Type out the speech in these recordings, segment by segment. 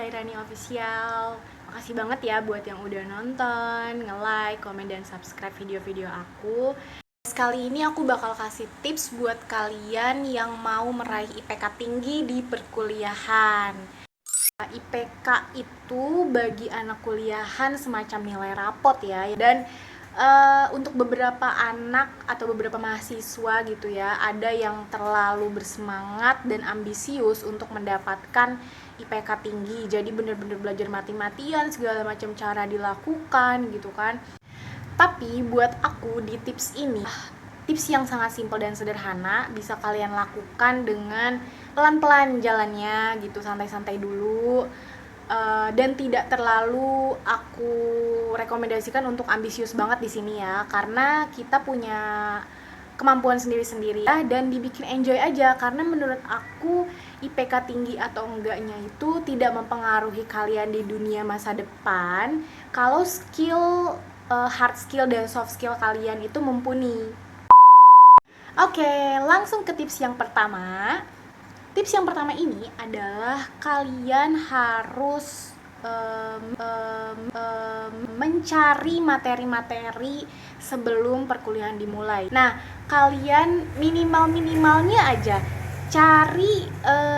Hairani Official. Makasih banget ya buat yang udah nonton, nge-like, komen, dan subscribe video-video aku. Kali ini aku bakal kasih tips buat kalian yang mau meraih IPK tinggi di perkuliahan. IPK itu bagi anak kuliahan semacam nilai rapot ya. Dan untuk beberapa anak atau beberapa mahasiswa gitu ya, ada yang terlalu bersemangat dan ambisius untuk mendapatkan IPK tinggi. Jadi bener-bener belajar mati-matian, segala macam cara dilakukan gitu kan. Tapi buat aku di tips ini, tips yang sangat simpel dan sederhana, bisa kalian lakukan dengan pelan-pelan jalannya gitu, santai-santai dulu. Dan tidak terlalu aku rekomendasikan untuk ambisius banget di sini ya, karena kita punya kemampuan sendiri-sendiri ya, dan dibikin enjoy aja. Karena menurut aku IPK tinggi atau enggaknya itu tidak mempengaruhi kalian di dunia masa depan kalau skill, hard skill dan soft skill kalian itu mumpuni. Oke, langsung ke tips yang pertama. Tips yang pertama ini adalah kalian harus mencari materi-materi sebelum perkuliahan dimulai. Nah, kalian minimalnya aja cari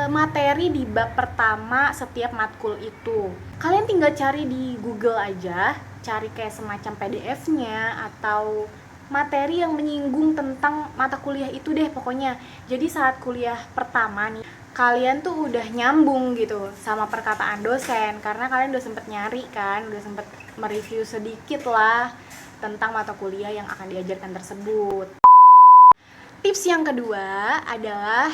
materi di bab pertama setiap matkul itu. Kalian tinggal cari di Google aja, cari kayak semacam PDF-nya atau materi yang menyinggung tentang mata kuliah itu deh pokoknya. Jadi saat kuliah pertama nih, kalian tuh udah nyambung gitu sama perkataan dosen, karena kalian udah sempet nyari kan, udah sempet mereview sedikit lah tentang mata kuliah yang akan diajarkan tersebut. Tips yang kedua adalah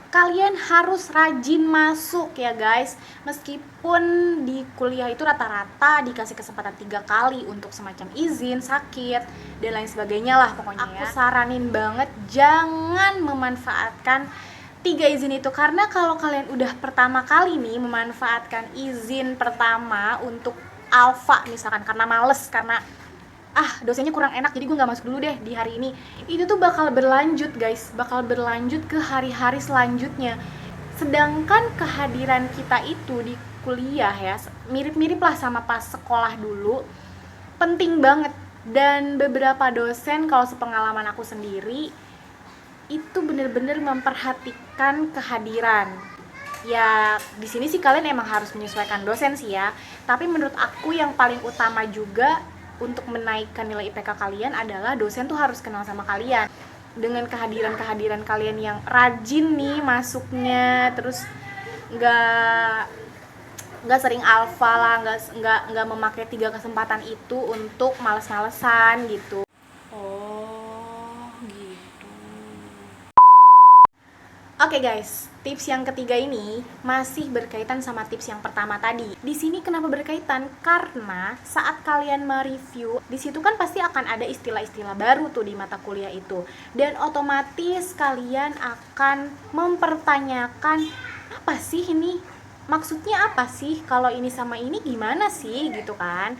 kalian harus rajin masuk ya guys. Meskipun di kuliah itu rata-rata dikasih kesempatan 3 kali untuk semacam izin, sakit, dan lain sebagainya lah pokoknya. Aku saranin banget jangan memanfaatkan 3 izin itu, karena kalau kalian udah pertama kali nih memanfaatkan izin pertama untuk alfa misalkan karena males, karena dosennya kurang enak jadi gue gak masuk dulu deh di hari ini, itu tuh bakal berlanjut guys, bakal berlanjut ke hari-hari selanjutnya. Sedangkan kehadiran kita itu di kuliah ya, mirip-mirip lah sama pas sekolah dulu, penting banget. Dan beberapa dosen, kalau sepengalaman aku sendiri, itu bener-bener memperhatikan kehadiran. Ya di sini sih kalian emang harus menyesuaikan dosen sih ya, tapi menurut aku yang paling utama juga untuk menaikkan nilai IPK kalian adalah dosen tuh harus kenal sama kalian. Dengan kehadiran kalian yang rajin nih masuknya, terus nggak sering alfa lah, nggak memakai 3 kesempatan itu untuk males-malesan gitu. Oh gitu. Oke guys, tips yang ketiga ini masih berkaitan sama tips yang pertama tadi. Di sini kenapa berkaitan? Karena saat kalian mereview, di situ kan pasti akan ada istilah-istilah baru tuh di mata kuliah itu. Dan otomatis kalian akan mempertanyakan, apa sih ini? Maksudnya apa sih? Kalau ini sama ini gimana sih? Gitu kan.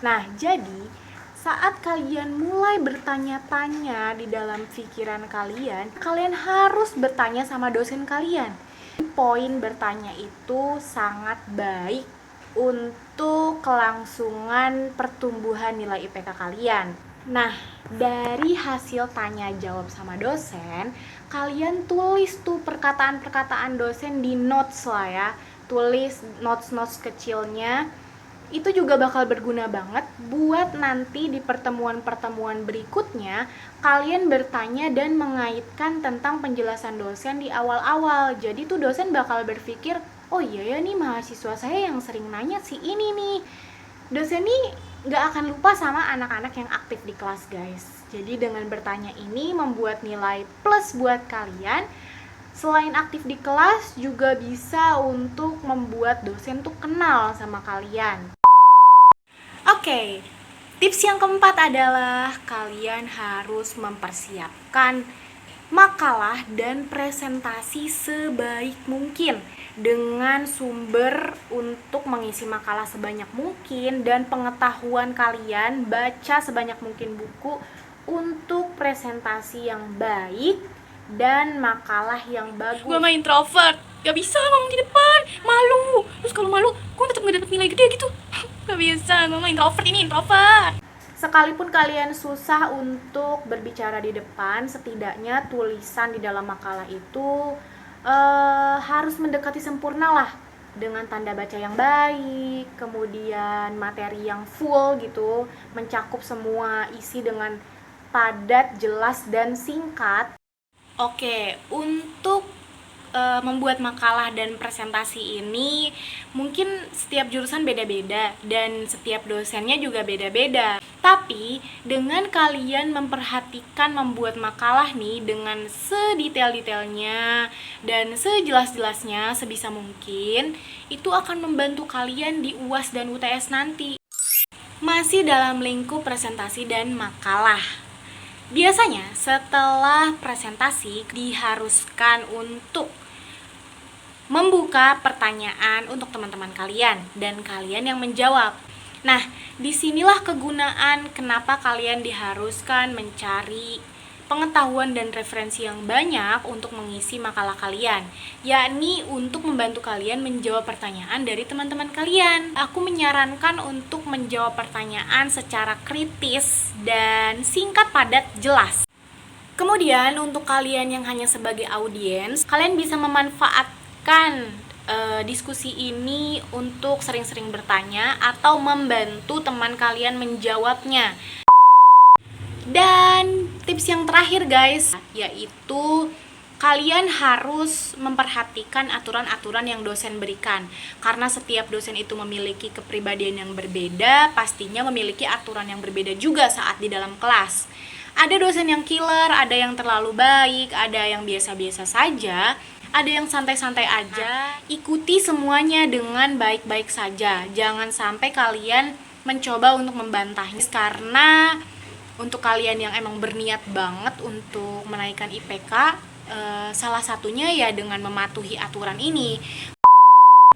Nah, jadi saat kalian mulai bertanya-tanya di dalam pikiran kalian, kalian harus bertanya sama dosen kalian. Poin bertanya itu sangat baik untuk kelangsungan pertumbuhan nilai IPK kalian. Nah, dari hasil tanya jawab sama dosen, kalian tulis tuh perkataan-perkataan dosen di notes lah ya. Tulis notes-notes kecilnya. Itu juga bakal berguna banget buat nanti di pertemuan-pertemuan berikutnya kalian bertanya dan mengaitkan tentang penjelasan dosen di awal-awal. Jadi tuh dosen bakal berpikir, oh iya ya nih mahasiswa saya yang sering nanya sih ini nih. Dosen nih gak akan lupa sama anak-anak yang aktif di kelas guys. Jadi dengan bertanya ini membuat nilai plus buat kalian. Selain aktif di kelas, juga bisa untuk membuat dosen tuh kenal sama kalian. Oke, tips yang keempat adalah kalian harus mempersiapkan makalah dan presentasi sebaik mungkin dengan sumber untuk mengisi makalah sebanyak mungkin dan pengetahuan kalian, baca sebanyak mungkin buku untuk presentasi yang baik dan makalah yang bagus. Gue mah introvert, gak bisa ngomong di depan, malu. Terus kalau malu, gue tetap untuk nggak dapat nilai gede gitu. Gak bisa, gue mah introvert, ini introvert. Sekalipun kalian susah untuk berbicara di depan, setidaknya tulisan di dalam makalah itu harus mendekati sempurna lah, dengan tanda baca yang baik, kemudian materi yang full gitu, mencakup semua isi dengan padat, jelas, dan singkat. Oke, untuk membuat makalah dan presentasi ini mungkin setiap jurusan beda-beda dan setiap dosennya juga beda-beda. Tapi dengan kalian memperhatikan membuat makalah nih dengan sedetail-detailnya dan sejelas-jelasnya sebisa mungkin, itu akan membantu kalian di UAS dan UTS nanti. Masih dalam lingkup presentasi dan makalah. Biasanya setelah presentasi diharuskan untuk membuka pertanyaan untuk teman-teman kalian dan kalian yang menjawab. Nah, disinilah kegunaan kenapa kalian diharuskan mencari pengetahuan dan referensi yang banyak untuk mengisi makalah kalian, yakni untuk membantu kalian menjawab pertanyaan dari teman-teman kalian. Aku menyarankan untuk menjawab pertanyaan secara kritis dan singkat, padat, jelas. Kemudian untuk kalian yang hanya sebagai audiens, kalian bisa memanfaatkan diskusi ini untuk sering-sering bertanya atau membantu teman kalian menjawabnya. Dan tips yang terakhir guys, yaitu kalian harus memperhatikan aturan-aturan yang dosen berikan. Karena setiap dosen itu memiliki kepribadian yang berbeda, pastinya memiliki aturan yang berbeda juga saat di dalam kelas. Ada dosen yang killer, ada yang terlalu baik, ada yang biasa-biasa saja, ada yang santai-santai aja. Ikuti semuanya dengan baik-baik saja. Jangan sampai kalian mencoba untuk membantahnya, karena untuk kalian yang emang berniat banget untuk menaikkan IPK, salah satunya ya dengan mematuhi aturan ini.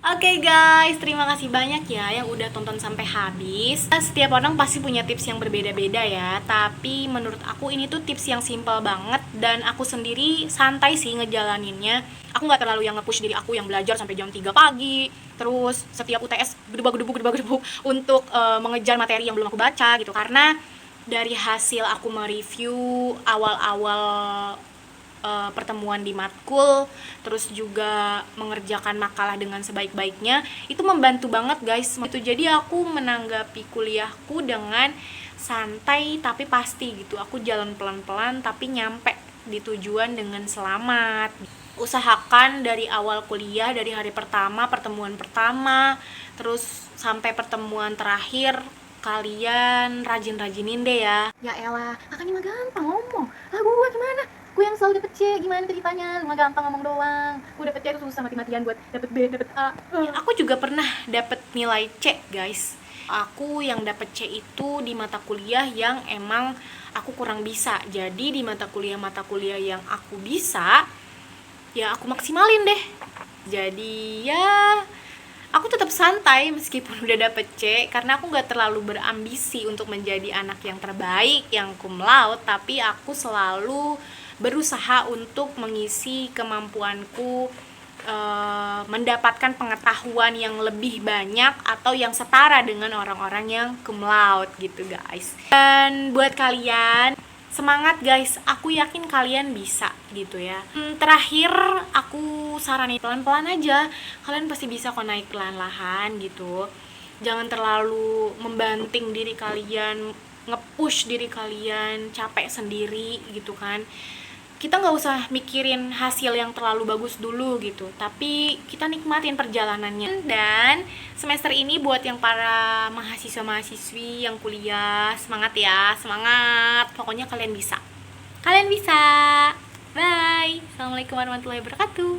Oke guys, terima kasih banyak ya yang udah tonton sampai habis. Setiap orang pasti punya tips yang berbeda-beda ya, tapi menurut aku ini tuh tips yang simple banget dan aku sendiri santai sih ngejalaninnya. Aku nggak terlalu yang nge-push diri aku yang belajar sampai jam 3 pagi, terus setiap UTS gedebak-gedebuk untuk mengejar materi yang belum aku baca gitu. Karena dari hasil aku mereview awal-awal pertemuan di matkul, terus juga mengerjakan makalah dengan sebaik-baiknya, itu membantu banget guys. Itu jadi aku menanggapi kuliahku dengan santai tapi pasti gitu. Aku jalan pelan-pelan tapi nyampe di tujuan dengan selamat. Usahakan dari awal kuliah, dari hari pertama, pertemuan pertama, terus sampai pertemuan terakhir, kalian rajin-rajinin deh ya. Ya elah, kakaknya mah gampang ngomong. Lah gue gimana? Gue yang selalu dapet C, gimana ceritanya? Lu mah gampang ngomong doang. Gue dapet C itu susah mati-matian buat dapet B, dapet A. Aku juga pernah dapet nilai C guys. Aku yang dapet C itu di mata kuliah yang emang aku kurang bisa. Jadi di mata kuliah yang aku bisa, ya aku maksimalin deh. Jadi ya aku tetap santai meskipun udah dapet C, karena aku gak terlalu berambisi untuk menjadi anak yang terbaik, yang cum laude, tapi aku selalu berusaha untuk mengisi kemampuanku, mendapatkan pengetahuan yang lebih banyak atau yang setara dengan orang-orang yang cum laude gitu guys. Dan buat kalian, semangat guys, aku yakin kalian bisa gitu ya. Terakhir aku saranin pelan-pelan aja, kalian pasti bisa kok naik pelan-lahan gitu. Jangan terlalu membanting diri kalian, nge-push diri kalian, capek sendiri gitu kan. Kita nggak usah mikirin hasil yang terlalu bagus dulu gitu, tapi kita nikmatin perjalanannya. Dan semester ini buat yang para mahasiswa-mahasiswi yang kuliah, semangat ya, semangat. Pokoknya kalian bisa. Kalian bisa. Bye. Assalamualaikum warahmatullahi wabarakatuh.